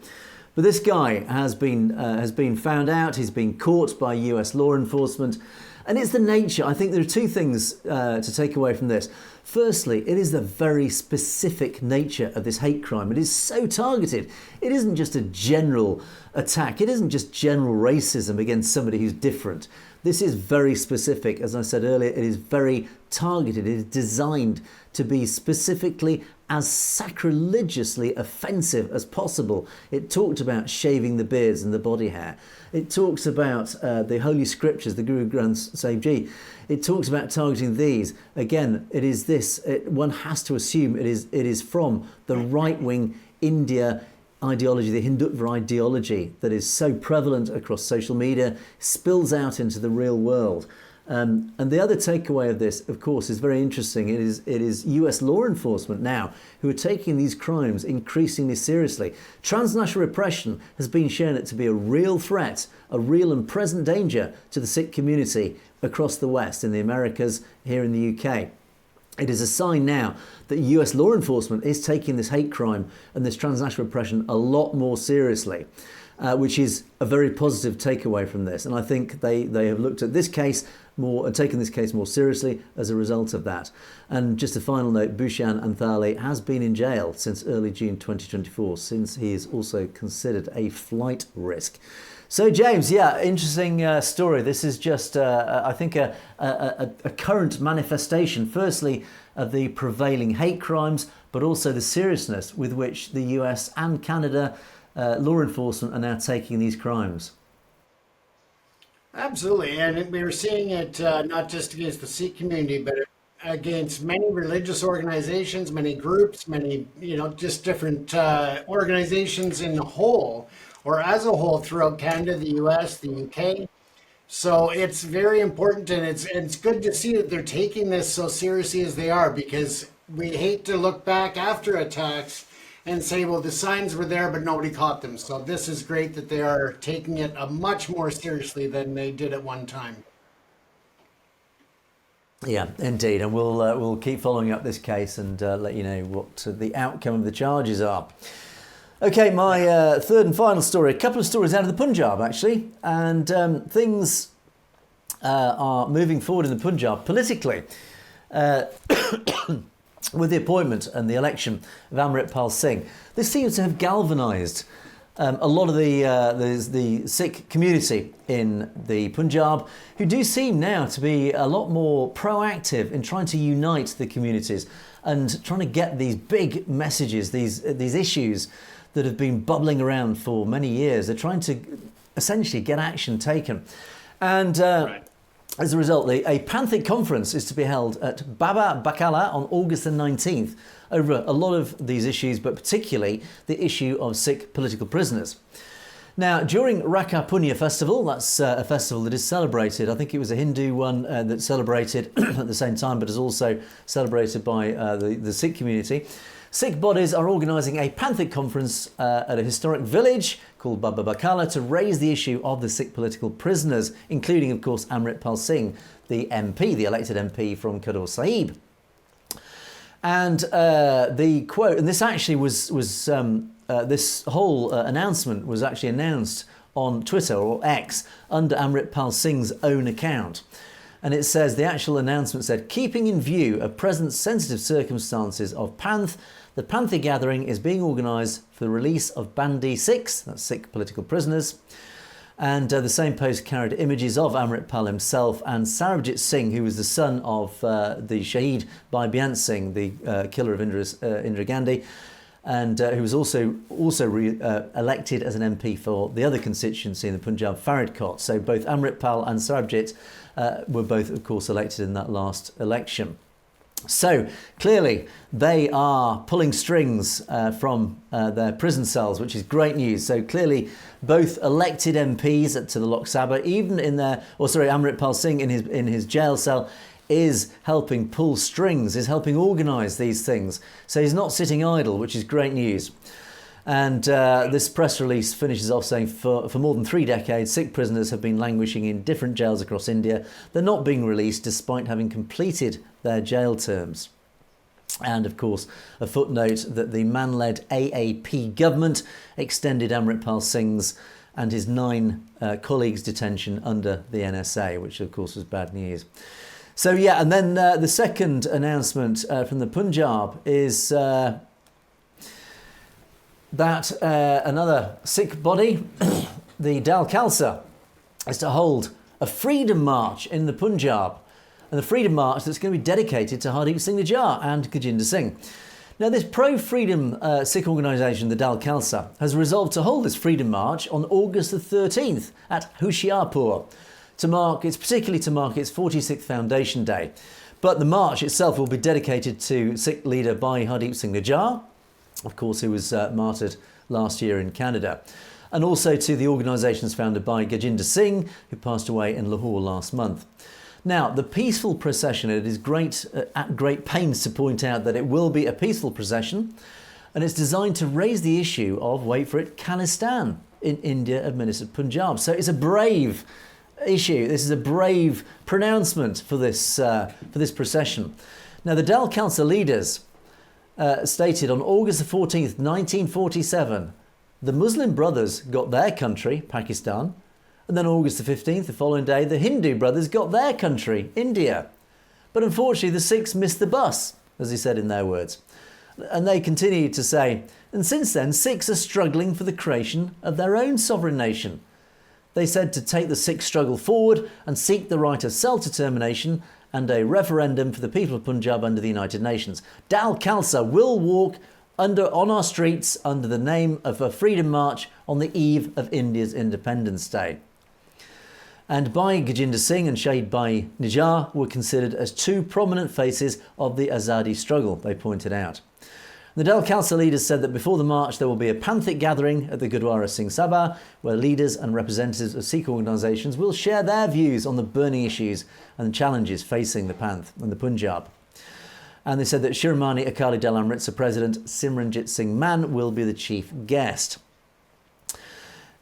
But this guy has been found out, he's been caught by US law enforcement, and it's the nature. I think there are 2 things to take away from this. Firstly, it is the very specific nature of this hate crime. It is so targeted. It isn't just a general attack. It isn't just general racism against somebody who's different. This is very specific. As I said earlier, it is very targeted. It is designed to be specifically as sacrilegiously offensive as possible. It talked about shaving the beards and the body hair. It talks about the Holy Scriptures, the Guru Granth Sahib Ji. It talks about targeting these. Again, it is this. One has to assume it is from the right-wing India ideology, the Hindutva ideology that is so prevalent across social media, spills out into the real world. And the other takeaway of this, of course, is very interesting. It is US law enforcement now who are taking these crimes increasingly seriously. Transnational repression has been shown to be a real threat, a real and present danger to the Sikh community across the West, in the Americas, here in the UK. It is a sign now that US law enforcement is taking this hate crime and this transnational repression a lot more seriously. Which is a very positive takeaway from this. And I think they have looked at this case more and taken this case more seriously as a result of that. And just a final note, Bhushan Anthali has been in jail since early June 2024, since he is also considered a flight risk. So James, yeah, interesting story. This is just, I think, a current manifestation, firstly, of the prevailing hate crimes, but also the seriousness with which the US and Canada law enforcement are now taking these crimes. Absolutely, and we're seeing it not just against the Sikh community, but against many religious organizations, many groups, many, just different organizations in the whole, or as a whole, throughout Canada, the US, the UK. So it's very important, and it's good to see that they're taking this so seriously as they are, because we hate to look back after attacks and say, well, the signs were there, but nobody caught them. So this is great that they are taking it much more seriously than they did at one time. Yeah, indeed. And we'll keep following up this case and let you know what the outcome of the charges are. Okay, my third and final story, a couple of stories out of the Punjab, actually. And things are moving forward in the Punjab politically. With the appointment and the election of Amritpal Singh, this seems to have galvanised a lot of the Sikh community in the Punjab, who do seem now to be a lot more proactive in trying to unite the communities and trying to get these big messages, these issues that have been bubbling around for many years. They're trying to essentially get action taken. And as a result, a Panthic conference is to be held at Baba Bakala on August the 19th over a lot of these issues, but particularly the issue of Sikh political prisoners. Now, during Rakha Punya festival, that's a festival that is celebrated, I think it was a Hindu one that's celebrated at the same time, but is also celebrated by the Sikh community. Sikh bodies are organising a Panthic conference at a historic village called Baba Bakala to raise the issue of the Sikh political prisoners, including, of course, Amritpal Singh, the MP, the elected MP from Khadur Sahib. And the quote, and this actually was this whole announcement was actually announced on Twitter or X under Amritpal Singh's own account. And it says, the actual announcement said, keeping in view of present sensitive circumstances of Panth, the Panthic gathering is being organised for the release of Bandi Sikhs, that's Sikh political prisoners. And the same post carried images of Amritpal himself and Sarabjit Singh, who was the son of the Shaheed Bhai Beant Singh, the killer of Indira Gandhi, and who was also elected as an MP for the other constituency in the Punjab, Faridkot. So both Amritpal and Sarabjit were both, of course, elected in that last election. So clearly they are pulling strings from their prison cells, which is great news. So clearly both elected MPs to the Lok Sabha, even in their, Amritpal Singh in his jail cell, is helping pull strings, is helping organise these things. So he's not sitting idle, which is great news. And this press release finishes off saying, for more than 3 decades, Sikh prisoners have been languishing in different jails across India. They're not being released despite having completed their jail terms. And of course, a footnote that the man-led AAP government extended Amritpal Singh's and his 9 colleagues' detention under the NSA, which of course was bad news. So yeah, and then the second announcement from the Punjab is that another Sikh body, the Dal Khalsa, is to hold a freedom march in the Punjab. And the freedom march that's going to be dedicated to Hardeep Singh Nijjar and Gajinder Singh. Now, this pro-freedom Sikh organisation, the Dal Khalsa, has resolved to hold this freedom march on August the 13th at Hoshiarpur, particularly to mark its 46th foundation day. But the march itself will be dedicated to Sikh leader Bhai Hardeep Singh Nijjar, of course, who was martyred last year in Canada, and also to the organisations founded by Gajinder Singh, who passed away in Lahore last month. Now, the peaceful procession, it is at great pains to point out that it will be a peaceful procession, and it's designed to raise the issue of, wait for it, Khalistan in India-administered Punjab. So it's a brave issue. This is a brave pronouncement for this procession. Now, the Dal Khalsa leaders stated on August the 14th, 1947, the Muslim brothers got their country, Pakistan, and then August the 15th, the following day, the Hindu brothers got their country, India. But unfortunately, the Sikhs missed the bus, as he said in their words. And they continued to say, and since then, Sikhs are struggling for the creation of their own sovereign nation. They said to take the Sikh struggle forward and seek the right of self-determination and a referendum for the people of Punjab under the United Nations. Dal Khalsa will walk on our streets under the name of a freedom march on the eve of India's Independence Day. And Bhai Gajinder Singh and Shaheed Bhai Nijjar were considered as 2 prominent faces of the Azadi struggle, they pointed out. The Dal Khalsa leaders said that before the march there will be a Panthic gathering at the Gurdwara Singh Sabha, where leaders and representatives of Sikh organisations will share their views on the burning issues and challenges facing the Panth and the Punjab. And they said that Shiromani Akali Dal Amritsar President Simranjit Singh Mann will be the chief guest.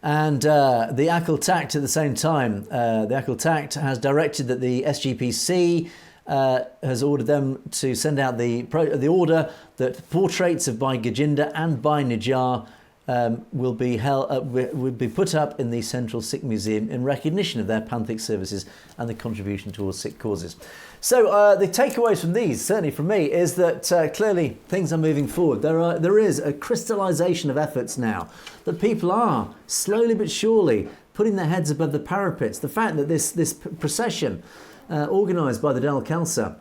And the Akal Takht at the same time, the Akal Takht has directed that the SGPC has ordered them to send out the order that portraits of Bhai Gajinder and Bhai Nijjar will be put up in the Central Sikh Museum in recognition of their Pan-Sikh services and the contribution towards Sikh causes. So the takeaways from these, certainly from me, is that clearly things are moving forward. There is a crystallisation of efforts now, that people are slowly but surely putting their heads above the parapets. The fact that this procession organised by the Dal Khalsa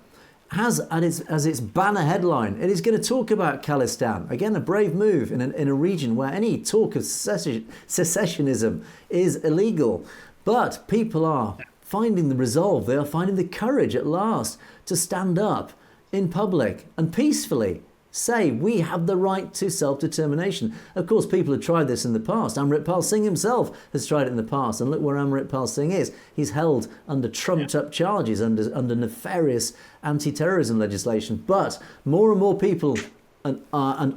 has as its banner headline, it is going to talk about Khalistan. Again, a brave move in a region where any talk of secessionism is illegal. But people are finding the resolve, they are finding the courage at last to stand up in public and peacefully say we have the right to self-determination. Of course, people have tried this in the past. Amritpal Singh himself has tried it in the past, and look where Amritpal Singh is. He's held under trumped-up charges, under nefarious anti-terrorism legislation. But more and more people and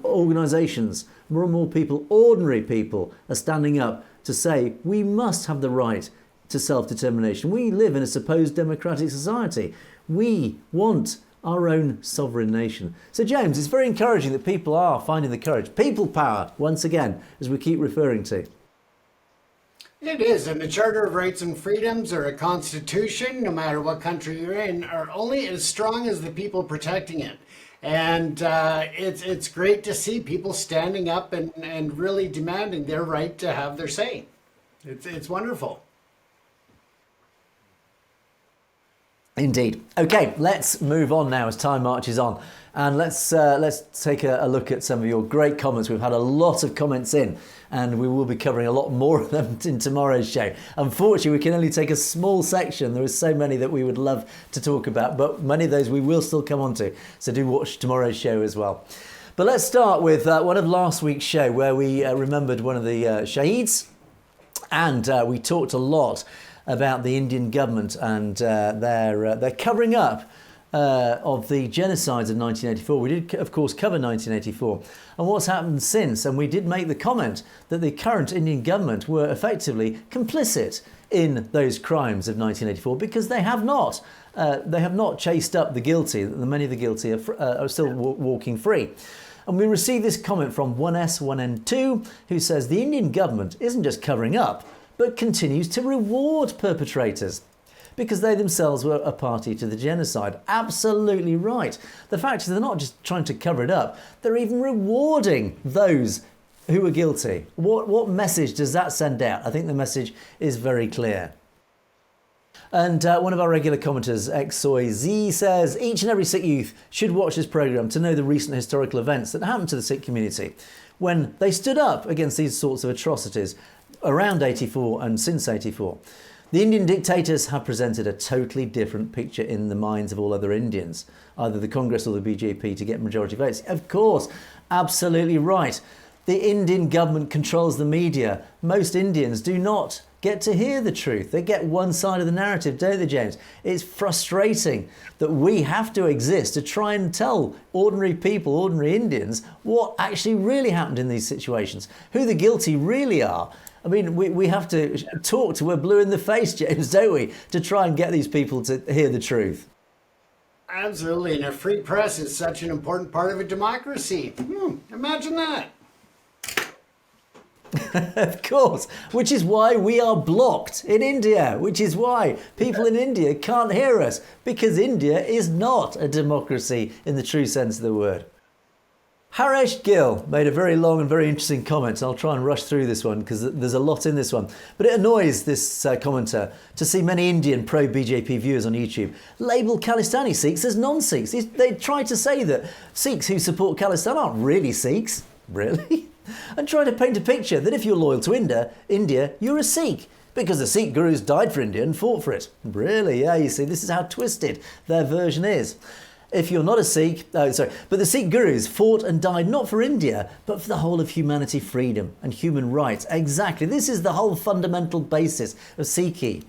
organisations, more and more people, ordinary people, are standing up to say we must have the right to self-determination. We live in a supposed democratic society. We want our own sovereign nation. So James, it's very encouraging that people are finding the courage. People power, once again, as we keep referring to. It is, and the Charter of Rights and Freedoms, or a constitution, no matter what country you're in, are only as strong as the people protecting it. And it's great to see people standing up and really demanding their right to have their say. It's wonderful. Indeed. Okay, let's move on now as time marches on, and let's take a look at some of your great comments. We've had a lot of comments in, and we will be covering a lot more of them in tomorrow's show. Unfortunately, we can only take a small section. There are so many that we would love to talk about, but many of those we will still come on to. So do watch tomorrow's show as well. But let's start with one of last week's show, where we remembered one of the Shaheeds, and we talked a lot about the Indian government and their covering up of the genocides of 1984. We did, of course, cover 1984 and what's happened since, and we did make the comment that the current Indian government were effectively complicit in those crimes of 1984 because they have not chased up the guilty. Many of the guilty are still walking free. And we received this comment from 1S1N2, who says the Indian government isn't just covering up, but continues to reward perpetrators because they themselves were a party to the genocide. Absolutely right. The fact is they're not just trying to cover it up, they're even rewarding those who were guilty. What message does that send out? I think the message is very clear. And one of our regular commenters, XOYZ, says each and every Sikh youth should watch this programme to know the recent historical events that happened to the Sikh community when they stood up against these sorts of atrocities around 84 and since 84. The Indian dictators have presented a totally different picture in the minds of all other Indians, either the Congress or the BJP, to get majority votes. Of course, absolutely right. The Indian government controls the media. Most Indians do not get to hear the truth. They get one side of the narrative, don't they, James? It's frustrating that we have to exist to try and tell ordinary people, ordinary Indians, what actually really happened in these situations, who the guilty really are. I mean, we have to talk till we're blue in the face, James, don't we, to try and get these people to hear the truth. Absolutely, and a free press is such an important part of a democracy. Imagine that. Of course, which is why we are blocked in India, which is why people in India can't hear us, because India is not a democracy in the true sense of the word. Haresh Gill made a very long and very interesting comment. I'll try and rush through this one because there's a lot in this one. But it annoys this commenter to see many Indian pro-BJP viewers on YouTube label Khalistani Sikhs as non-Sikhs. They try to say that Sikhs who support Khalistan aren't really Sikhs. Really? And try to paint a picture that if you're loyal to India, you're a Sikh, because the Sikh gurus died for India and fought for it. Really? Yeah, you see, this is how twisted their version is. If you're not a Sikh, but the Sikh gurus fought and died not for India, but for the whole of humanity, freedom and human rights. Exactly. This is the whole fundamental basis of Sikhi.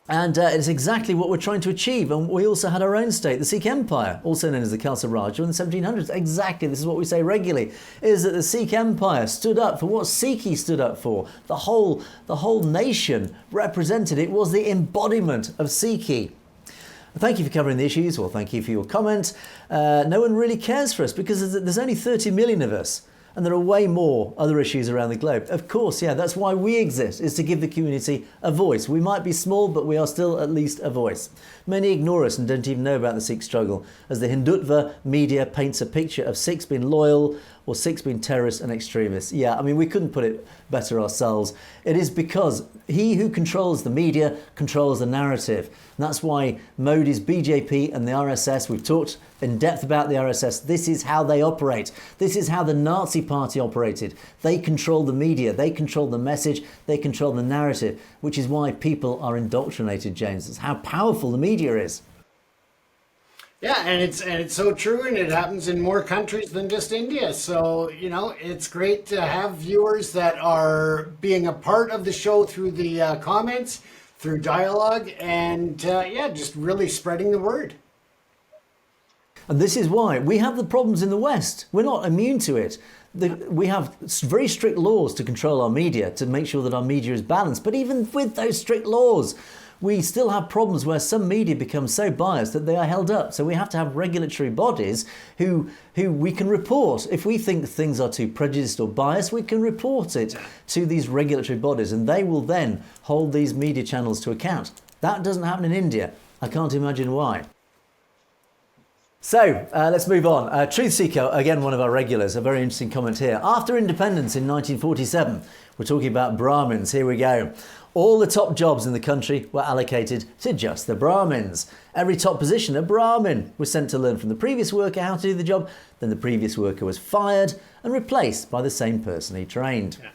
And it's exactly what we're trying to achieve. And we also had our own state, the Sikh Empire, also known as the Khalsa Raj, during the 1700s. Exactly, this is what we say regularly, is that the Sikh Empire stood up for what Sikhi stood up for. The whole nation represented. It was the embodiment of Sikhi. Thank you for covering the issues. Well, thank you for your comment. No one really cares for us because there's only 30 million of us. And there are way more other issues around the globe. Of course, yeah, that's why we exist, is to give the community a voice. We might be small, but we are still at least a voice. Many ignore us and don't even know about the Sikh struggle, as the Hindutva media paints a picture of Sikhs being loyal or Sikhs being terrorists and extremists. Yeah, I mean, we couldn't put it better ourselves. It is because he who controls the media controls the narrative. And that's why Modi's BJP and the RSS, we've talked in depth about the RSS, this is how they operate. This is how the Nazi Party operated. They control the media, they control the message, they control the narrative, which is why people are indoctrinated, James. It's how powerful the media is. Yeah, and it's so true, and it happens in more countries than just India. So, you know, it's great to have viewers that are being a part of the show through the comments, through dialogue, and yeah, just really spreading the word. And this is why we have the problems in the West. We're not immune to it. We have very strict laws to control our media, to make sure that our media is balanced. But even with those strict laws, we still have problems where some media become so biased that they are held up. So we have to have regulatory bodies who we can report. If we think things are too prejudiced or biased, we can report it to these regulatory bodies, and they will then hold these media channels to account. That doesn't happen in India. I can't imagine why. So let's move on. Truth Seeker, again, one of our regulars, a very interesting comment here. After independence in 1947, we're talking about Brahmins. Here we go. All the top jobs in the country were allocated to just the Brahmins. Every top position, a Brahmin was sent to learn from the previous worker how to do the job. Then the previous worker was fired and replaced by the same person he trained. Yeah.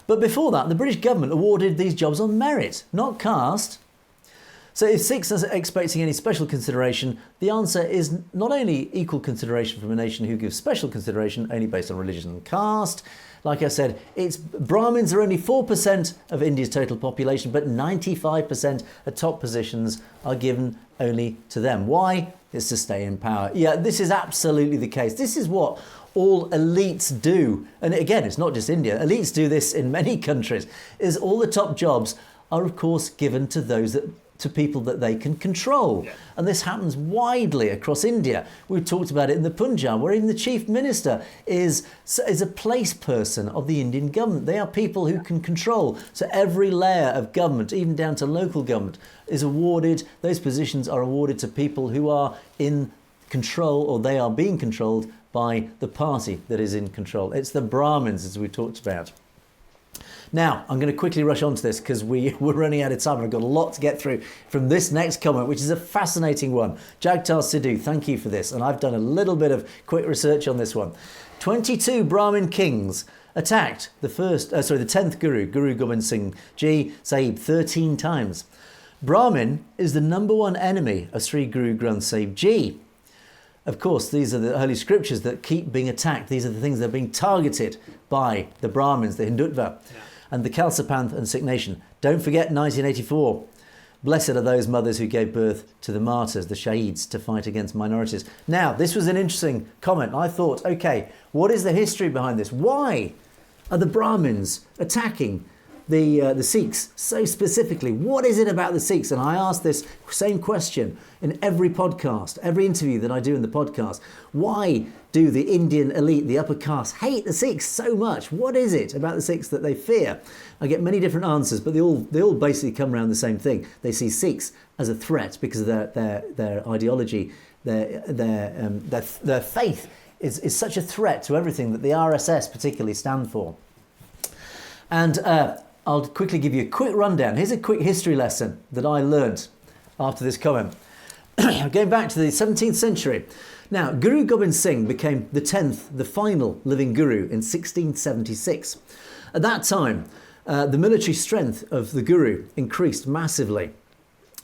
But before that, the British government awarded these jobs on merit, not caste. So if Sikhs are expecting any special consideration, the answer is not only equal consideration from a nation who gives special consideration only based on religion and caste. Like I said, Brahmins are only 4% of India's total population, but 95% of top positions are given only to them. Why? It's to stay in power. Yeah, this is absolutely the case. This is what all elites do. And again, it's not just India. Elites do this in many countries. Is all the top jobs are, of course, given to people that they can control. Yeah. And this happens widely across India. We've talked about it in the Punjab, where even the chief minister is a place person of the Indian government. They are people who can control. So every layer of government, even down to local government, is awarded, those positions are awarded to people who are in control, or they are being controlled by the party that is in control. It's the Brahmins, as we talked about. Now, I'm going to quickly rush on to this because we're running out of time and I've got a lot to get through from this next comment, which is a fascinating one. Jagtar Sidhu, thank you for this. And I've done a little bit of quick research on this one. 22 Brahmin kings attacked the 10th Guru, Guru Gobind Singh Ji Sahib, 13 times. Brahmin is the number one enemy of Sri Guru Granth Sahib Ji. Of course, these are the holy scriptures that keep being attacked. These are the things that are being targeted by the Brahmins, the Hindutva, and the Khalsa Panth and Sikh Nation. Don't forget 1984. Blessed are those mothers who gave birth to the martyrs, the shaheeds, to fight against minorities. Now, this was an interesting comment. I thought, okay, what is the history behind this? Why are the Brahmins attacking the Sikhs so specifically? What is it about the Sikhs? And I ask this same question in every podcast, every interview that I do in the podcast. Why do the Indian elite, the upper caste, hate the Sikhs so much? What is it about the Sikhs that they fear? I get many different answers, but they all basically come around the same thing. They see Sikhs as a threat because of their ideology, their faith is such a threat to everything that the RSS particularly stand for. And I'll quickly give you a quick rundown. Here's a quick history lesson that I learned after this comment. Going back to the 17th century. Now, Guru Gobind Singh became the 10th, the final living guru in 1676. At that time, the military strength of the guru increased massively.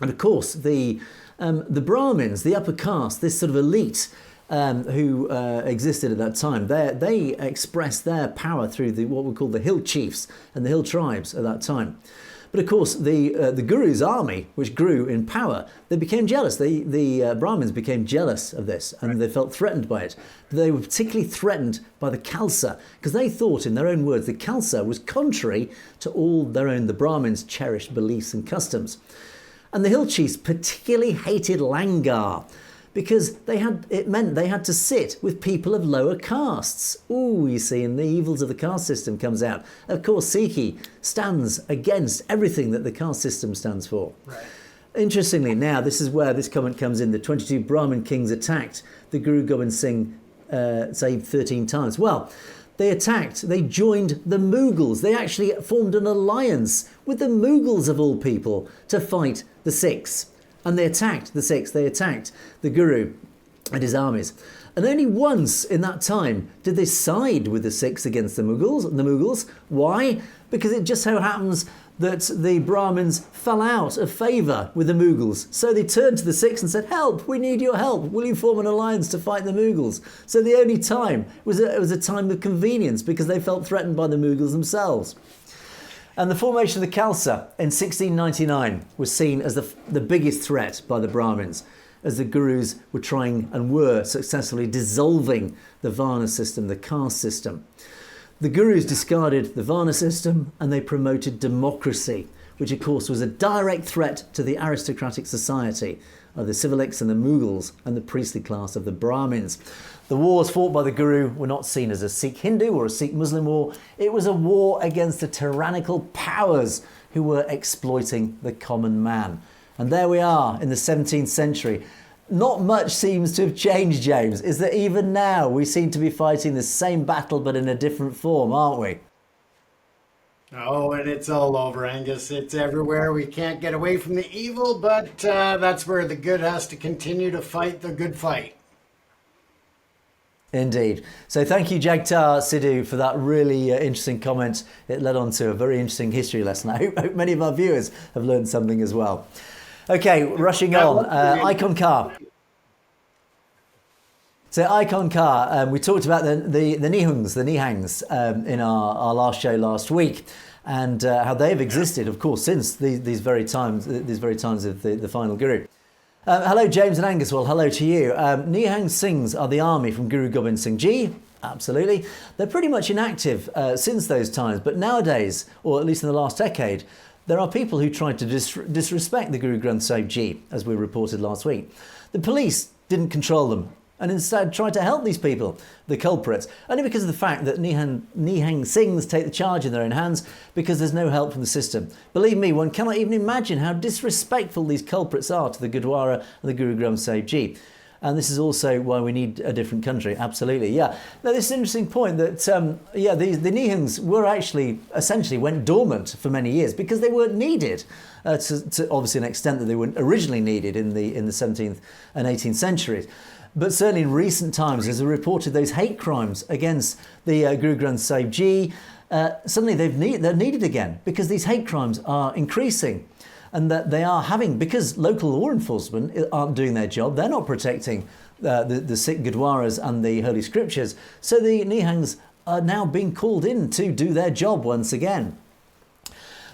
And of course, the Brahmins, the upper caste, this sort of elite who existed at that time, they expressed their power through what we call the hill chiefs and the hill tribes at that time. But of course, the Guru's army, which grew in power, they became jealous. The Brahmins became jealous of this, and they felt threatened by it. But they were particularly threatened by the Khalsa, because they thought, in their own words, the Khalsa was contrary to all the Brahmins' cherished beliefs and customs. And the hill chiefs particularly hated langar. because it meant they had to sit with people of lower castes. Ooh, you see, and the evils of the caste system comes out. Of course, Sikhi stands against everything that the caste system stands for. Right. Interestingly, now this is where this comment comes in. The 22 Brahmin kings attacked the Guru Gobind Singh, say 13 times. Well, they joined the Mughals. They actually formed an alliance with the Mughals of all people to fight the Sikhs. And they attacked the Sikhs, they attacked the Guru and his armies. And only once in that time did they side with the Sikhs against the Mughals. Why? Because it just so happens that the Brahmins fell out of favour with the Mughals. So they turned to the Sikhs and said, help, we need your help. Will you form an alliance to fight the Mughals? So the only time was a time of convenience because they felt threatened by the Mughals themselves. And the formation of the Khalsa in 1699 was seen as the biggest threat by the Brahmins, as the Gurus were trying and were successfully dissolving the Varna system, the caste system. The Gurus discarded the Varna system and they promoted democracy, which of course was a direct threat to the aristocratic society of the Civilics and the Mughals and the priestly class of the Brahmins. The wars fought by the Guru were not seen as a Sikh Hindu or a Sikh Muslim war. It was a war against the tyrannical powers who were exploiting the common man. And there we are in the 17th century. Not much seems to have changed, James. Is that even now we seem to be fighting the same battle but in a different form, aren't we? Oh, and it's all over, Angus. It's everywhere. We can't get away from the evil, but that's where the good has to continue to fight the good fight. Indeed. So thank you, Jagtar Sidhu, for that really interesting comment. It led on to a very interesting history lesson. I hope many of our viewers have learned something as well. Okay, rushing on. Icon Car. So Icon Car, we talked about the Nihangs in our last show last week, and how they've existed, of course, since these very times of the final Guru. Hello, James and Angus. Well, hello to you. Nihang Singhs are the army from Guru Gobind Singh Ji. Absolutely. They're pretty much inactive since those times, but nowadays, or at least in the last decade, there are people who try to disrespect the Guru Granth Sahib Ji, as we reported last week. The police didn't control them and instead tried to help these people, the culprits, only because of the fact that Nihang Singhs take the charge in their own hands because there's no help from the system. Believe me, one cannot even imagine how disrespectful these culprits are to the Gurdwara and the Guru Granth Sahib Ji. And this is also why we need a different country. Absolutely, yeah. Now, this is an interesting point that, the Nihangs were actually, essentially went dormant for many years because they weren't needed to obviously an extent that they weren't originally needed in the 17th and 18th centuries. But certainly in recent times, as we reported those hate crimes against the Guru Granth Sahib Ji, suddenly they're needed again because these hate crimes are increasing. And that they are having, because local law enforcement aren't doing their job, they're not protecting the Sikh Gurdwaras and the Holy Scriptures. So the Nihangs are now being called in to do their job once again.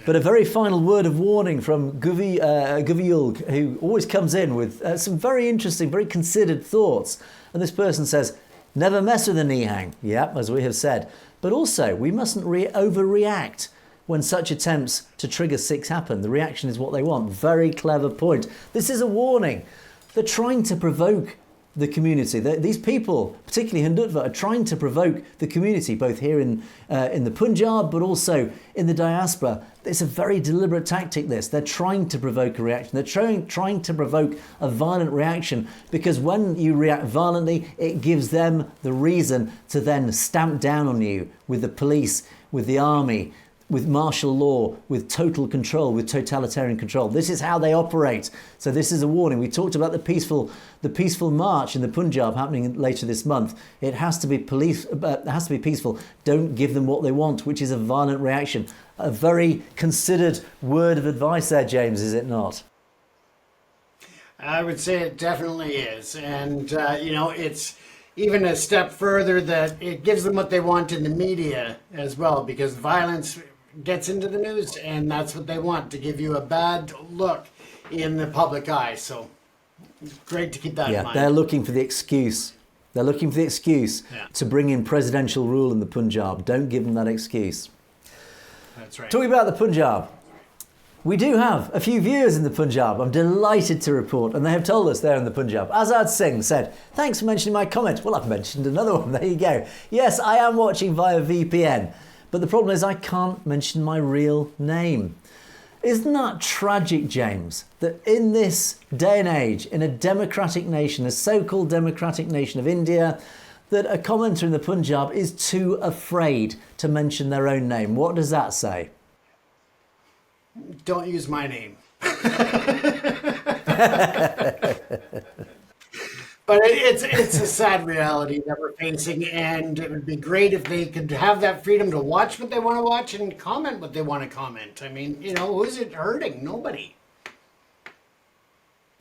But a very final word of warning from Guviyulg, who always comes in with some very interesting, very considered thoughts. And this person says, never mess with a Nihang. Yep, as we have said. But also, we mustn't overreact when such attempts to trigger Sikhs happen. The reaction is what they want. Very clever point. This is a warning. They're trying to provoke the community. These people, particularly Hindutva, are trying to provoke the community, both here in the Punjab, but also in the diaspora. It's a very deliberate tactic, this. They're trying to provoke a reaction. They're trying to provoke a violent reaction, because when you react violently, it gives them the reason to then stamp down on you with the police, with the army, with martial law, with total control, with totalitarian control. This is how they operate. So this is a warning. We talked about the peaceful march in the Punjab happening later this month. It has to be peaceful. Don't give them what they want, which is a violent reaction. A very considered word of advice there, James, is it not? I would say it definitely is. And, it's even a step further that it gives them what they want in the media as well, because violence gets into the news, and that's what they want, to give you a bad look in the public eye. So it's great to keep that in mind. They're looking for the excuse. They're looking for the excuse to bring in presidential rule in the Punjab. Don't give them that excuse. That's right. Talking about the Punjab, We do have a few viewers in the Punjab, I'm delighted to report, and they have told us they're in the Punjab. Azad Singh said, thanks for mentioning my comment. Well, I've mentioned another one, there you go. Yes, I am watching via VPN, but the problem is I can't mention my real name. Isn't that tragic, James, that in this day and age, in a democratic nation, a so-called democratic nation of India, that a commenter in the Punjab is too afraid to mention their own name? What does that say? Don't use my name. But it's a sad reality that we're facing, and it would be great if they could have that freedom to watch what they want to watch and comment what they want to comment. I mean, who's it hurting? Nobody.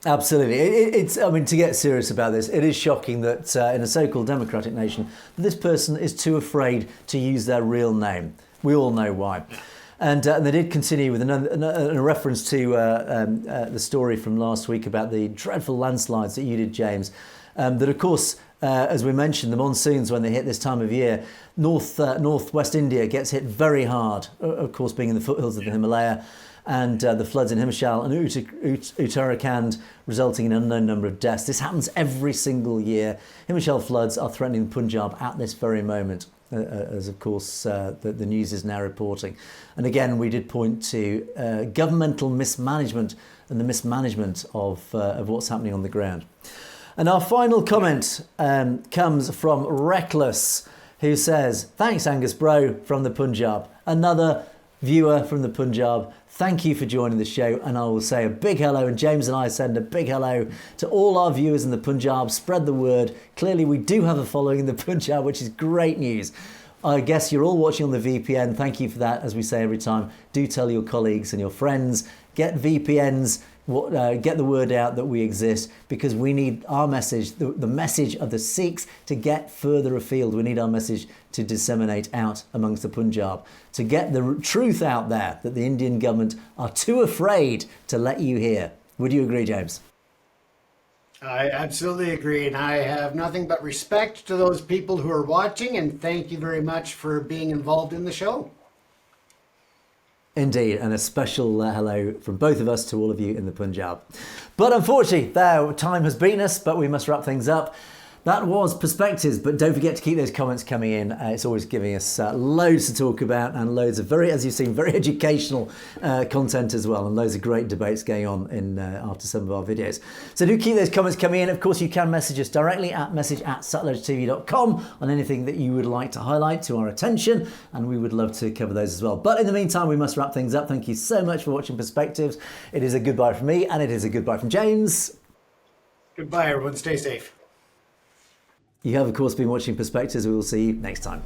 Absolutely. I mean, to get serious about this, it is shocking that in a so-called democratic nation, this person is too afraid to use their real name. We all know why. And they did continue with a reference to the story from last week about the dreadful landslides that you did, James. That, of course, as we mentioned, the monsoons, when they hit this time of year, northwest India gets hit very hard, of course, being in the foothills of the Himalaya, and the floods in Himachal and Uttarakhand, resulting in an unknown number of deaths. This happens every single year. Himachal floods are threatening the Punjab at this very moment, as of course the news is now reporting. And again, we did point to governmental mismanagement and the mismanagement of what's happening on the ground. And our final comment comes from Reckless, who says, thanks Angus bro from the Punjab. Another viewer from the Punjab. Thank you for joining the show, and I will say a big hello, and James and I send a big hello to all our viewers in the Punjab. Spread the word. Clearly we do have a following in the Punjab, which is great news. I guess you're all watching on the VPN. Thank you for that. As we say every time, do tell your colleagues and your friends. Get VPNs. Get the word out that we exist, because we need our message, the message of the Sikhs, to get further afield. We need our message to disseminate out amongst the Punjab, to get the truth out there that the Indian government are too afraid to let you hear. Would you agree, James? I absolutely agree, and I have nothing but respect to those people who are watching, and thank you very much for being involved in the show. Indeed, and a special hello from both of us to all of you in the Punjab. But unfortunately, time has beaten us, but we must wrap things up. That was Perspectives, but don't forget to keep those comments coming in. It's always giving us loads to talk about, and loads of as you've seen, very educational content as well, and loads of great debates going on after some of our videos. So do keep those comments coming in. Of course, you can message us directly at message@sutlejtv.com on anything that you would like to highlight to our attention, and we would love to cover those as well. But in the meantime, we must wrap things up. Thank you so much for watching Perspectives. It is a goodbye from me, and it is a goodbye from James. Goodbye, everyone. Stay safe. You have, of course, been watching Perspectives. We will see you next time.